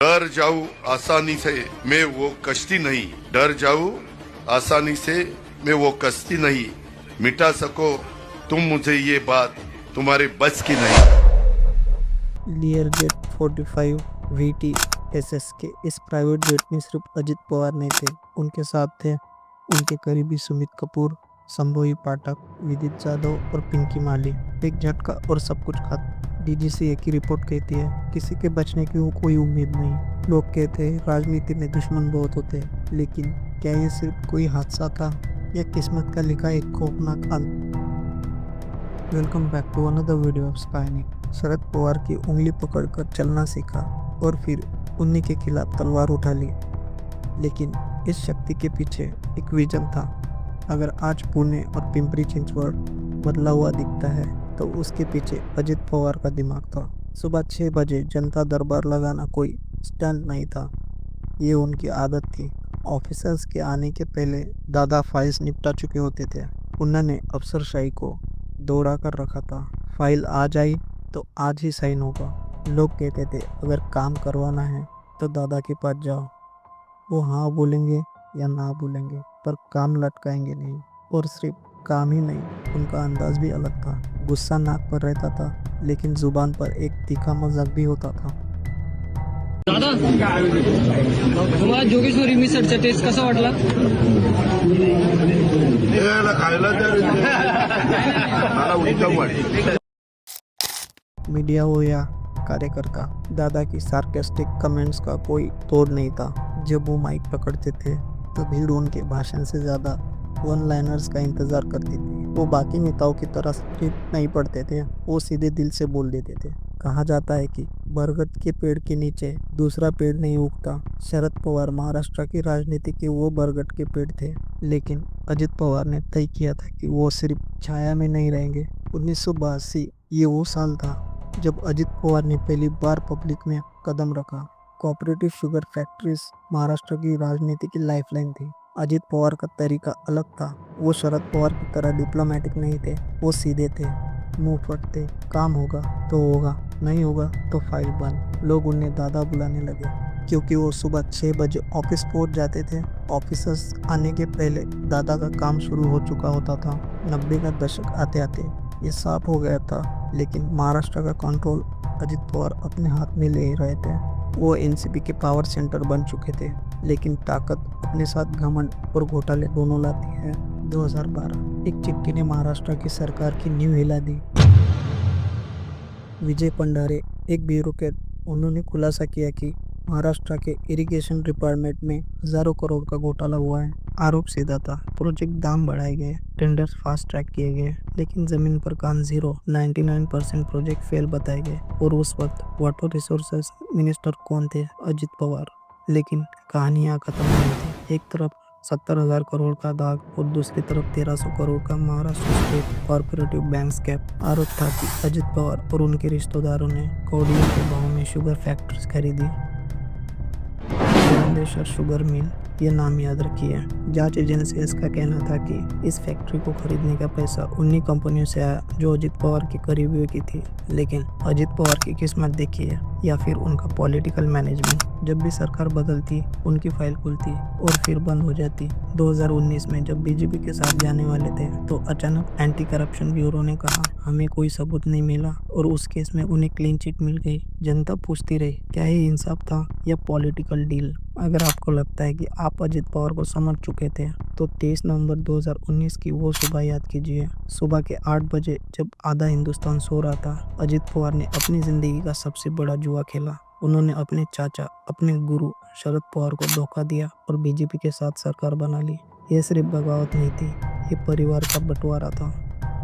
डर जाऊं आसानी से मैं वो कश्ती नहीं, डर जाऊं आसानी से मैं वो कश्ती नहीं, मिटा सको तुम मुझे ये बात तुम्हारे बस की नहीं। लियर जेट 45 VT SS के इस प्राइवेट जेट में सिर्फ अजित पवार नहीं थे, उनके साथ थे उनके करीबी सुमित कपूर, संभोई पाठक, विदित जाधव और पिंकी माली। एक झटका और सब कुछ खत्म। DGCA की रिपोर्ट कहती है किसी के बचने की कोई उम्मीद नहीं। लोग कहते हैं राजनीति में दुश्मन बहुत होते हैं, लेकिन क्या ये सिर्फ कोई हादसा था या किस्मत का लिखा एक खौफनाक अंत? Welcome back to another video of Skynet. Sharad Pawar की उंगली पकड़कर चलना सीखा और फिर उन्हीं के खिलाफ तलवार उठा ली, लेकिन इस शक्ति के पीछे एक विजन था। अगर आज पुणे और पिंपरी चिंचवड़ बदला हुआ दिखता है तो उसके पीछे अजित पवार का दिमाग था। सुबह 6 बजे जनता दरबार लगाना कोई स्टंट नहीं था, ये उनकी आदत थी। ऑफिसर्स के आने के पहले दादा फाइल्स निपटा चुके होते थे। उन्होंने अफसरशाही को दौड़ा कर रखा था। फाइल आ जाई तो आज ही साइन होगा। लोग कहते थे अगर काम करवाना है तो दादा के पास जाओ, वो हाँ बोलेंगे या ना बोलेंगे, पर काम लटकाएंगे नहीं। और सिर्फ काम ही नहीं, उनका अंदाज भी अलग था। गुस्सा नाक पर रहता था, लेकिन जुबान पर एक तीखा मजाक भी होता था। दादा तुम्हाला जोगेश्वरी मिसळचा टेस्ट कसा वाटला? मीडिया हो या कार्यकर्ता, दादा की सार्केस्टिक कमेंट्स का कोई तोड़ नहीं था। जब वो माइक पकड़ते थे तो भीड़ उनके भाषण से ज़्यादा वन लाइनर्स का इंतज़ार करती थी। वो बाकी नेताओं की तरह स्क्रिप्ट नहीं पढ़ते थे, वो सीधे दिल से बोल देते थे। कहा जाता है कि बरगद के पेड़ के नीचे दूसरा पेड़ नहीं उगता। शरद पवार महाराष्ट्र की राजनीति के वो बरगद के पेड़ थे, लेकिन अजित पवार ने तय किया था कि वो सिर्फ छाया में नहीं रहेंगे। 1982 ये वो साल था जब अजित पवार ने पहली बार पब्लिक में कदम रखा। कोऑपरेटिव शुगर फैक्ट्रीज महाराष्ट्र की राजनीति की लाइफलाइन थी। अजित पवार का तरीका अलग था। वो शरद पवार की तरह डिप्लोमेटिक नहीं थे, वो सीधे थे, मुंह फटते। काम होगा तो होगा, नहीं होगा तो फाइल बंद। लोग उन्हें दादा बुलाने लगे क्योंकि वो सुबह 6 बजे ऑफिस पहुंच जाते थे। ऑफिसर्स आने के पहले दादा का काम शुरू हो चुका होता था। 90 का दशक आते आते ये साफ हो गया था, लेकिन महाराष्ट्र का कंट्रोल अजित पवार अपने हाथ में ले रहे थे। वो एनसीपी के पावर सेंटर बन चुके थे, लेकिन ताकत अपने साथ घमंड और घोटाले दोनों लाती है। 2012 एक चिट्ठी ने महाराष्ट्र की सरकार की नींव हिला दी। विजय पंडारे एक ब्यूरोक्रेट, उन्होंने खुलासा किया कि महाराष्ट्र के इरिगेशन डिपार्टमेंट में हजारों करोड़ का घोटाला हुआ है। आरोप सीधा था, प्रोजेक्ट दाम बढ़ाए गए, टेंडर्स फास्ट ट्रैक किए गए, लेकिन जमीन पर काम जीरो। 99% प्रोजेक्ट फेल बताए गए। और उस वक्त वाटर रिसोर्सेज मिनिस्टर कौन थे? अजित पवार। लेकिन कहानी यहाँ खत्म नहीं थी। एक तरफ 70,000 करोड़ का दाग और दूसरी तरफ 1300 करोड़ का Maharashtra state corporative bank scam. आरोप था कि अजित पवार और उनके रिश्तेदारों ने कौड़ियों के भाव में शुगर फैक्ट्रीज खरीदी। ज्ञानेश्वर शुगर मिल, ये नाम याद रखिए। जांच एजेंसीज का कहना था कि इस फैक्ट्री को खरीदने का पैसा उन्हीं कंपनियों से आया जो अजित पवार के करीबियों की थी। लेकिन अजित पवार की किस्मत देखिए, या फिर उनका पॉलिटिकल मैनेजमेंट। जब भी सरकार बदलती, उनकी फाइल खुलती और फिर बंद हो जाती। 2019 में जब बीजेपी के साथ जाने वाले थे तो अचानक एंटी करप्शन ब्यूरो ने कहा हमें कोई सबूत नहीं मिला, और उस केस में उन्हें क्लीन चिट मिल गई। जनता पूछती रही क्या ये इंसाफ था या पॉलिटिकल डील? अगर आपको लगता है कि आप अजित पवार को समझ चुके थे तो 23 नवंबर 2019 की वो सुबह याद कीजिए। सुबह के 8 बजे जब आधा हिंदुस्तान सो रहा था, अजित पवार ने अपनी जिंदगी का सबसे बड़ा जुआ खेला। उन्होंने अपने चाचा, अपने गुरु शरद पवार को धोखा दिया और बीजेपी के साथ सरकार बना ली। ये सिर्फ बगावत नहीं थी, ये परिवार का बंटवारा था।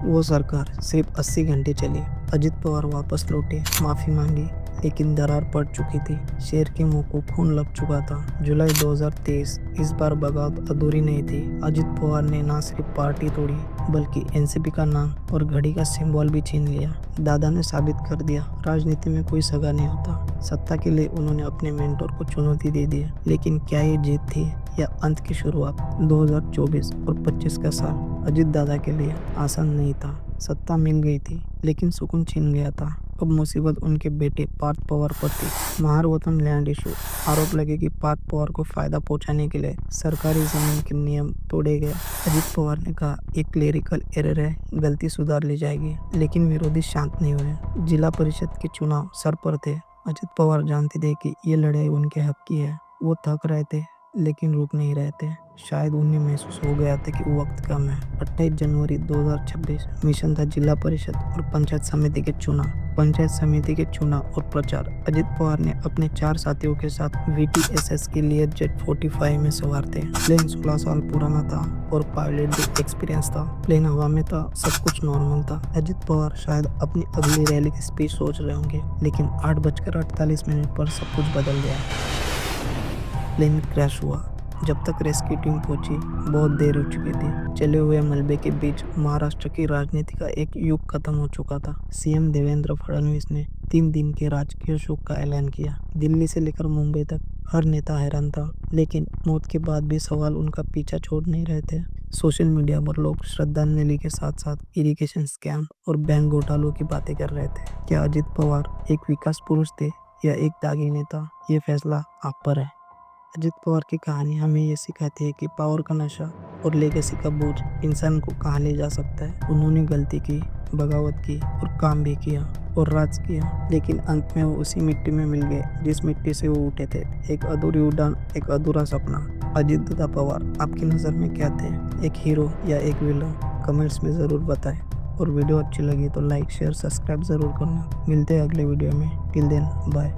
वो सरकार सिर्फ 80 घंटे चली। अजित पवार वापस लौटे, माफ़ी मांगी, लेकिन दरार पड़ चुकी थी। शेर के मुंह को खून लग चुका था। जुलाई 2023, इस बार बगावत अधूरी नहीं थी। अजित पवार ने ना सिर्फ पार्टी तोड़ी, बल्कि एनसीपी का नाम और घड़ी का सिंबल भी छीन लिया। दादा ने साबित कर दिया राजनीति में कोई सगा नहीं होता। सत्ता के लिए उन्होंने अपने मेंटोर को चुनौती दे दी, लेकिन क्या ये जीत थी या अंत की शुरुआत? 2024 और 25 का साल अजित दादा के लिए आसान नहीं था। सत्ता मिल गई थी, लेकिन सुकून छीन गया था। अब मुसीबत उनके बेटे पार्थ पवार पर थी। महारवतन लैंड इशू, आरोप लगे कि पार्थ पवार को फायदा पहुंचाने के लिए सरकारी जमीन के नियम तोड़े गए। अजित पवार ने कहा एक क्लेरिकल एरर है, गलती सुधार ली जाएगी, लेकिन विरोधी शांत नहीं हुए। जिला परिषद के चुनाव सर पर थे। अजित पवार जानते थे कि ये लड़ाई उनके हक की है। वो थक रहे थे लेकिन रुक नहीं रहे थे। शायद उन्हें महसूस हो गया था कि वक्त कम है। 28 जनवरी 2026 मिशन था जिला परिषद और पंचायत समिति के चुनाव। पंचायत समिति के चुनाव और प्रचार। अजित पवार ने अपने 4 साथियों के साथ VTSS के लिए जेट 45 में सवार थे। प्लेन 16 साल पुराना था और पायलट भी एक्सपीरियंस था। प्लेन हवा में था, सब कुछ नॉर्मल था। अजित पवार शायद अपनी अगली रैली की स्पीच सोच रहे होंगे, लेकिन 8:48 पर सब कुछ बदल गया। प्लेन क्रैश हुआ। जब तक रेस्क्यू टीम पहुंची बहुत देर हो चुकी थी। चले हुए मलबे के बीच महाराष्ट्र की राजनीति का एक युग खत्म हो चुका था। सीएम देवेंद्र फडणवीस ने 3 दिन के राजकीय शोक का ऐलान किया। दिल्ली से लेकर मुंबई तक हर नेता हैरान था, लेकिन मौत के बाद भी सवाल उनका पीछा छोड़ नहीं रहे थे। सोशल मीडिया पर लोग श्रद्धांजलि के साथ साथ इरिगेशन स्कैम और बैंक घोटालों की बातें कर रहे थे। क्या अजित पवार एक विकास पुरुष थे या एक दागी नेता? ये फैसला आप पर है। अजित पवार की कहानी हमें ये सिखाती है कि पावर का नशा और लेगेसी का बोझ इंसान को कहाँ ले जा सकता है। उन्होंने गलती की, बगावत की और काम भी किया और राज किया, लेकिन अंत में वो उसी मिट्टी में मिल गए जिस मिट्टी से वो उठे थे। एक अधूरी उड़ान, एक अधूरा सपना। अजित दादा पवार आपकी नज़र में क्या थे, एक हीरो या एक विलन? कमेंट्स में ज़रूर बताएं। और वीडियो अच्छी लगी तो लाइक, शेयर, सब्सक्राइब ज़रूर करना। मिलते हैं अगले वीडियो में। Till then bye.